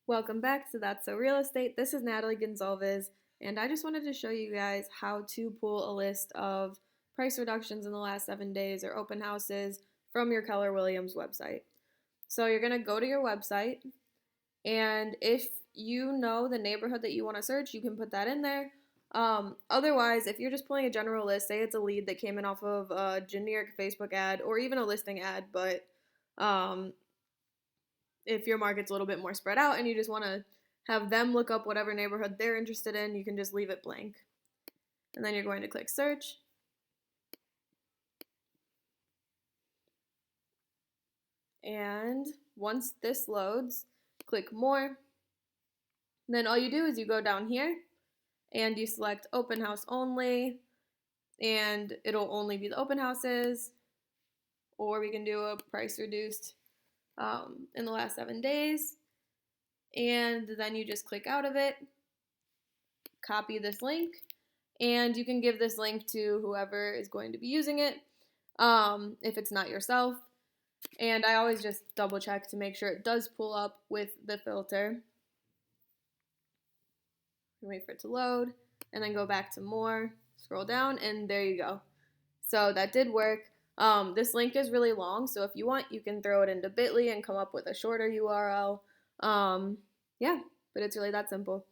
Welcome back to That's So Real Estate. This is Natalie Gonzalez, and I just wanted to show you guys how to pull a list of price reductions in the last 7 days or open houses from your Keller Williams website. So you're going to go to your website, and if you know the neighborhood that you want to search, you can put that in there. Otherwise, if you're just pulling a general list, say it's a lead that came in off of a generic Facebook ad or even a listing ad, but um, if your market's a little bit more spread out and you just want to have them look up whatever neighborhood they're interested in, you can just leave it blank. And then you're going to click search. And once this loads, click more. And then all you do is you go down here and you select open house only, and it'll only be the open houses, or we can do a price reduced in the last 7 days. And then you just click out of it, copy this link, and you can give this link to whoever is going to be using it if it's not yourself. And I always just double check to make sure it does pull up with the filter. Wait for it to load, and then go back to more, scroll down, and there you go. So that did work. This link is really long, so if you want, you can throw it into bit.ly and come up with a shorter URL. Yeah, but it's really that simple.